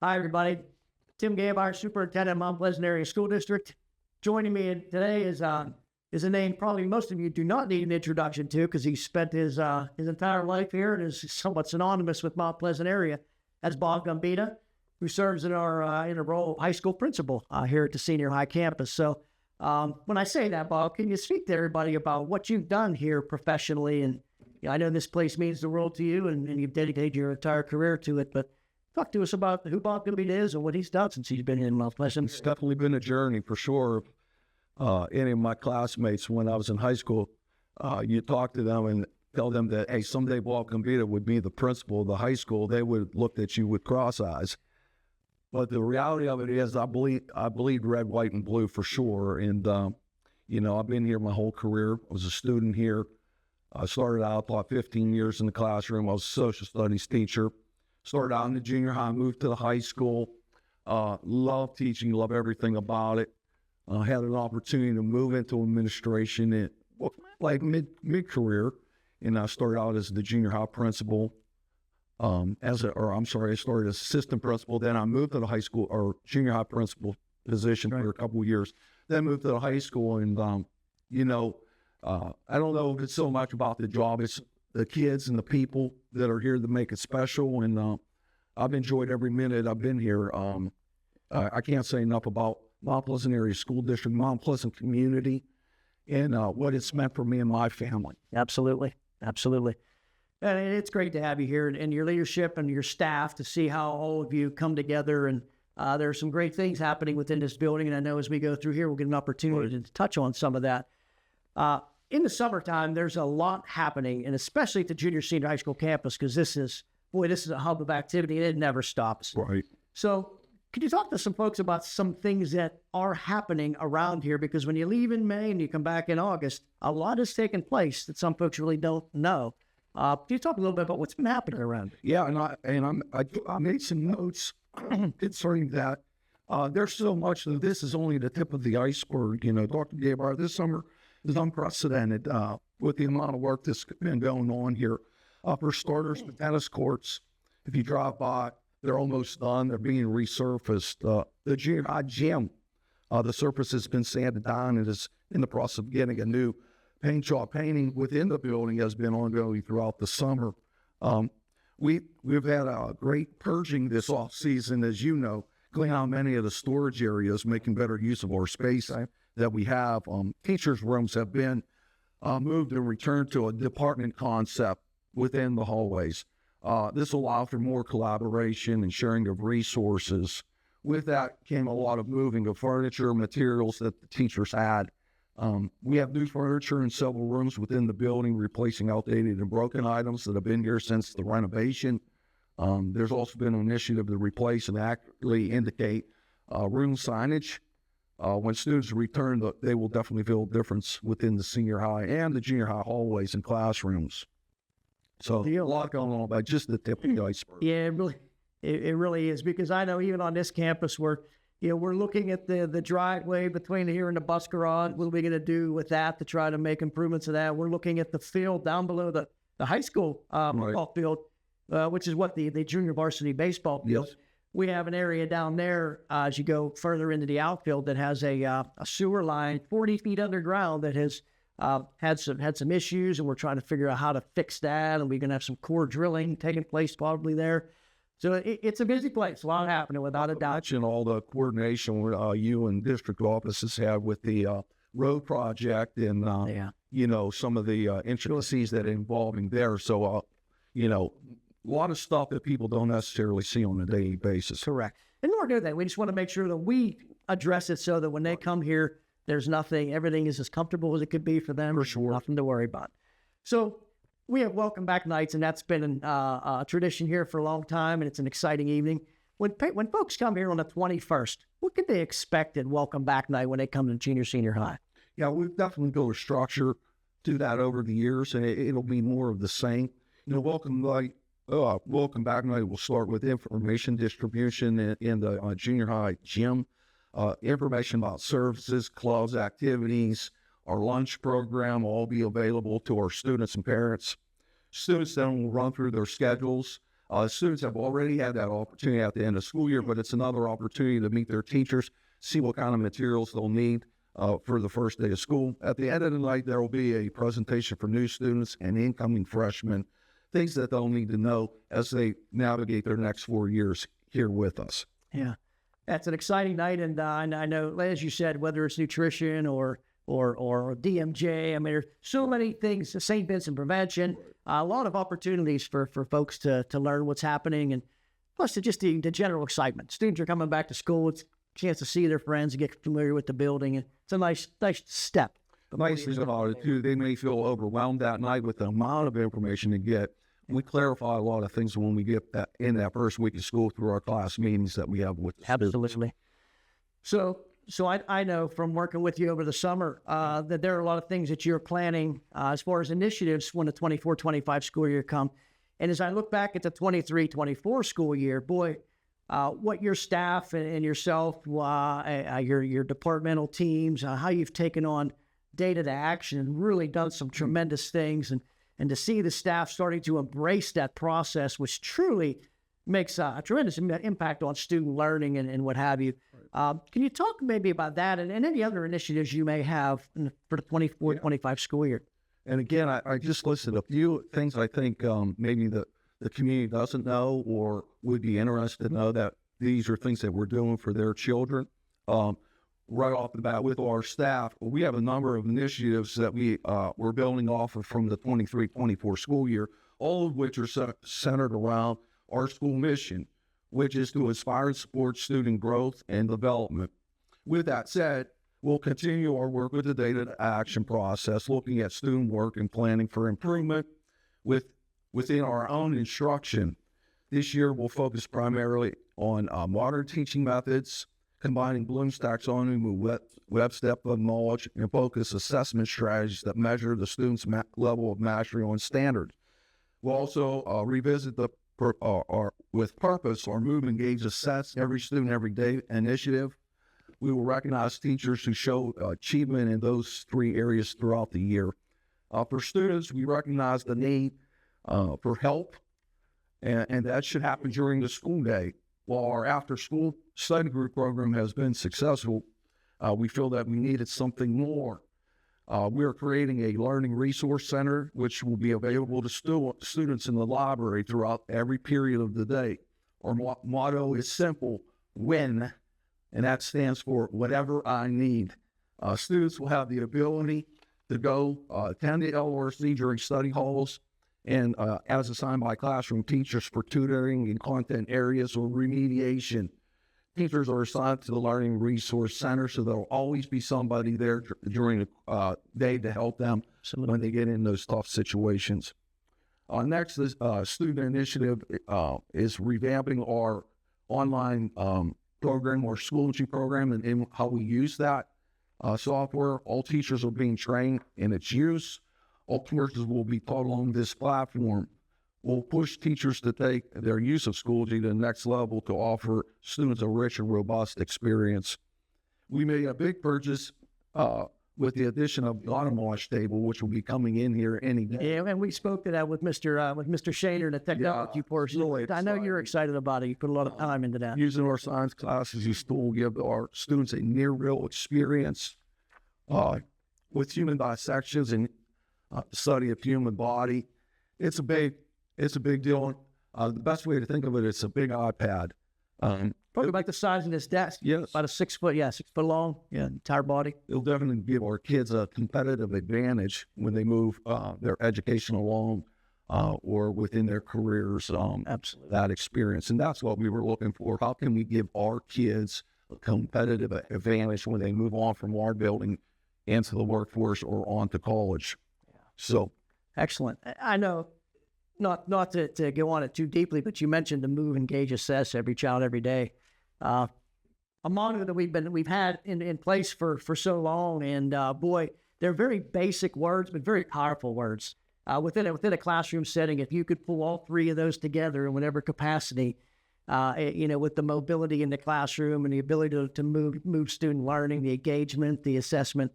Hi, everybody. Tim Gabire, Superintendent of Mount Pleasant Area School District. Joining me today is a name probably most of you do not need an introduction to because he spent his entire life here and is somewhat synonymous with Mount Pleasant area. That's Bob Gambita, who serves in a role of high school principal here at the senior high campus. So when I say that, Bob, can you speak to everybody about what you've done here professionally? And I know this place means the world to you, and you've dedicated your entire career to it, but talk to us about who Bob Gambita is and what he's done since he's been in Mount Pleasant. It's definitely been a journey for sure. Any of my classmates when I was in high school, you talk to them and tell them that, hey, someday Bob Gambita would be the principal of the high school. They would look at you with cross eyes. But the reality of it is I bleed red, white, and blue for sure. And, I've been here my whole career. I was a student here. I started out about 15 years in the classroom. I was a social studies teacher. Started out in the junior high, moved to the high school. Love teaching, love everything about it. Had an opportunity to move into administration at mid-career, and I started out as the junior high principal. I started as assistant principal. Then I moved to the high school or junior high principal position for a couple of years. Then moved to the high school, and I don't know if it's so much about the job. It's the kids and the people that are here to make it special. And I've enjoyed every minute I've been here. I can't say enough about Mount Pleasant Area School District, Mount Pleasant community, and what it's meant for me and my family. Absolutely. Absolutely. And it's great to have you here and your leadership and your staff to see how all of you come together. And there are some great things happening within this building. And I know as we go through here, we'll get an opportunity to touch on some of that. In the summertime, there's a lot happening, and especially at the junior senior high school campus, because this is a hub of activity, and it never stops. Right. So could you talk to some folks about some things that are happening around here? Because when you leave in May and you come back in August, a lot has taken place that some folks really don't know. Can you talk a little bit about what's been happening around here? Yeah, I made some notes concerning that. There's so much that this is only the tip of the iceberg. Dr. Gabire, this summer is unprecedented with the amount of work that's been going on here. For starters, the tennis courts, if you drive by, they're almost done. They're being resurfaced. The junior high gym, the surface has been sanded down and is in the process of getting a new paint job. Painting within the building has been ongoing throughout the summer. We've had a great purging this off season, as you know, clean out many of the storage areas, making better use of our space that we have. Teachers' rooms have been moved and returned to a department concept within the hallways. This will allow for more collaboration and sharing of resources. With that came a lot of moving of furniture, materials that the teachers had. We have new furniture in several rooms within the building, replacing outdated and broken items that have been here since the renovation. There's also been an initiative to replace and accurately indicate room signage. When students return, they will definitely feel a difference within the senior high and the junior high hallways and classrooms. So a lot going on about just the tip of the iceberg. Yeah, it really is, because I know even on this campus we're looking at the driveway between here and the bus garage. What are we going to do with that to try to make improvements of that? We're looking at the field down below the high school football field, which is what the junior varsity baseball field. Yes. We have an area down there as you go further into the outfield that has a sewer line 40 feet underground that has had some issues, and we're trying to figure out how to fix that. And we're going to have some core drilling taking place probably there. So it's a busy place, a lot happening without a doubt. And all the coordination you and district offices have with the road project and, some of the intricacies that are involving there. So, a lot of stuff that people don't necessarily see on a daily basis. Correct. And nor do they. We just want to make sure that we address it so that when they come here, there's everything is as comfortable as it could be for them. For sure. Nothing to worry about. So we have welcome back nights, and that's been a tradition here for a long time, and it's an exciting evening. When folks come here on the 21st, what could they expect at welcome back night when they come to junior, senior high? Yeah, we've definitely built a structure to that over the years, and it'll be more of the same. Welcome back night will start with information distribution in the junior high gym, information about services, clubs, activities. Our lunch program will all be available to our students and parents. Students then will run through their schedules. Students have already had that opportunity at the end of school year, but it's another opportunity to meet their teachers, see what kind of materials they'll need for the first day of school. At the end of the night, there will be a presentation for new students and incoming freshmen, things that they'll need to know as they navigate their next 4 years here with us. Yeah, that's an exciting night, and I know, as you said, whether it's nutrition or DMJ, I mean, there's so many things. St. Vincent Prevention, a lot of opportunities for folks to learn what's happening, and plus just the general excitement. Students are coming back to school. It's a chance to see their friends and get familiar with the building, and it's a nice step. The nice thing about it too, they may feel overwhelmed that night with the amount of information to get. We clarify a lot of things when we get in that first week of school through our class meetings that we have with the students. Absolutely. So I know from working with you over the summer that there are a lot of things that you're planning as far as initiatives when the 24-25 school year come. And as I look back at the 23-24 school year, boy, what your staff and yourself, your departmental teams, how you've taken on data to action and really done some tremendous things. And to see the staff starting to embrace that process, which truly makes a tremendous impact on student learning and what have you. Can you talk maybe about that and any other initiatives you may have for the 24-25 school year? And again, I just listed a few things I think maybe the community doesn't know or would be interested to know that these are things that we're doing for their children. Right off the bat with our staff, we have a number of initiatives that we're building off of from the 23-24 school year, all of which are centered around our school mission, which is to inspire and support student growth and development. With that said, we'll continue our work with the data to action process, looking at student work and planning for improvement within our own instruction. This year, we'll focus primarily on modern teaching methods, combining Bloom's taxonomy with Webb's depth of knowledge, and focus assessment strategies that measure the student's level of mastery on standards. We'll also revisit with purpose our Move, Engage, Assess Every Student, Every Day initiative. We will recognize teachers who show achievement in those 3 areas throughout the year. For students, we recognize the need for help, and that should happen during the school day. While our after-school study group program has been successful, we feel that we needed something more. We are creating a learning resource center, which will be available to students in the library throughout every period of the day. Our motto is simple, WIN, and that stands for whatever I need. Students will have the ability to go attend the LRC during study halls and as assigned by classroom teachers for tutoring in content areas or remediation. Teachers are assigned to the Learning Resource Center, so there'll always be somebody there during the day to help them when they get in those tough situations. Next, this student initiative is revamping our online program, our Schoology program, and how we use that software. All teachers are being trained in its use. All courses will be taught along this platform. We'll push teachers to take their use of Schoology to the next level to offer students a rich and robust experience. We made a big purchase with the addition of the auto wash table, which will be coming in here any day. Yeah, and we spoke to that with Mr. Shaner, the technology portion. Really I know you're excited about it. You put a lot of time into that. Using our science classes, you still give our students a near real experience with human dissections and study of human body. It's a big deal. The best way to think of it, it's a big iPad. Probably about the size of this desk. Yes. About a 6 foot, 6 foot long, entire body. It'll definitely give our kids a competitive advantage when they move their education along or within their careers. Absolutely. That experience. And that's what we were looking for. How can we give our kids a competitive advantage when they move on from our building into the workforce or on to college? Yeah. So. Excellent. I know. Not to go on it too deeply, but you mentioned the Move, Engage, Assess Every Child, Every Day. A monitor that we've had in place for so long, and boy, they're very basic words, but very powerful words. Within a classroom setting, if you could pull all 3 of those together in whatever capacity, with the mobility in the classroom and the ability to move student learning, the engagement, the assessment,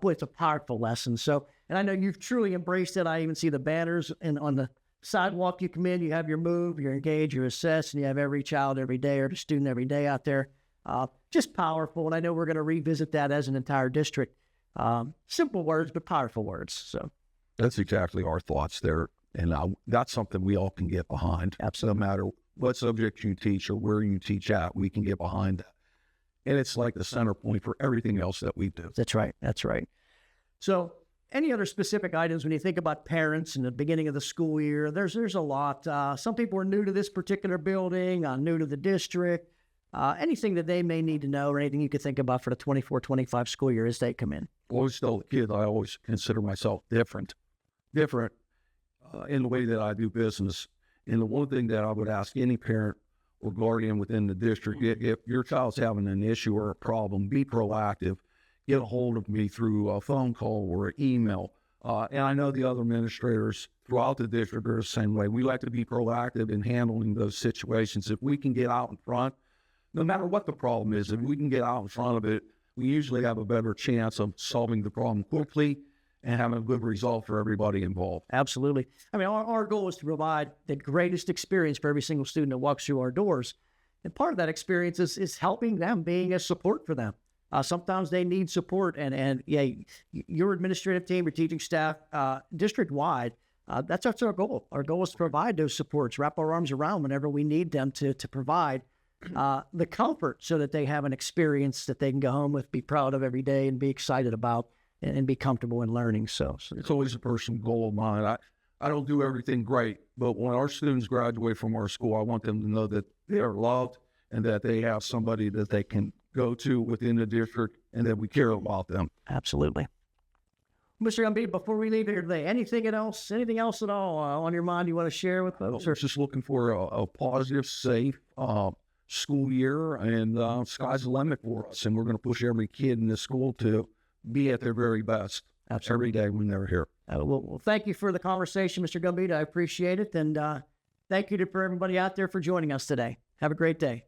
boy, it's a powerful lesson. So, and I know you've truly embraced it. I even see the banners on the sidewalk, you come in, you have your move, you're engaged, you're assessed, and you have every child every day or the student every day out there. Just powerful. And I know we're going to revisit that as an entire district. Simple words, but powerful words. So That's exactly our thoughts there. And that's something we all can get behind. absolutely. No matter what subject you teach or where you teach at, we can get behind that. And it's like the center point for everything else that we do. That's right. That's right. So any other specific items when you think about parents in the beginning of the school year? There's a lot. Some people are new to this particular building, new to the district. Anything that they may need to know or anything you could think about for the 24-25 school year as they come in? I always tell the kids I always consider myself different in the way that I do business. And the one thing that I would ask any parent or guardian within the district, if your child's having an issue or a problem, be proactive. Get a hold of me through a phone call or an email. And I know the other administrators throughout the district are the same way. We like to be proactive in handling those situations. If we can get out in front, no matter what the problem is, if we can get out in front of it, we usually have a better chance of solving the problem quickly and having a good result for everybody involved. Absolutely. I mean, our goal is to provide the greatest experience for every single student that walks through our doors. And part of that experience is helping them, being a support for them. Sometimes they need support, and yeah, your administrative team, your teaching staff, district-wide, that's our goal. Our goal is to provide those supports, wrap our arms around whenever we need them to provide the comfort so that they have an experience that they can go home with, be proud of every day, and be excited about, and be comfortable in learning. So it's always a personal goal of mine. I don't do everything great, but when our students graduate from our school, I want them to know that they are loved and that they have somebody that they can go to within the district and that we care about them. Absolutely. Mr. Gumby, before we leave here today, anything else at all on your mind you want to share with folks? We're just looking for a positive, safe school year, and sky's the limit for us. And we're going to push every kid in this school to be at their very best every day when they're here. Well, thank you for the conversation, Mr. Gumby. I appreciate it. And thank you for everybody out there for joining us today. Have a great day.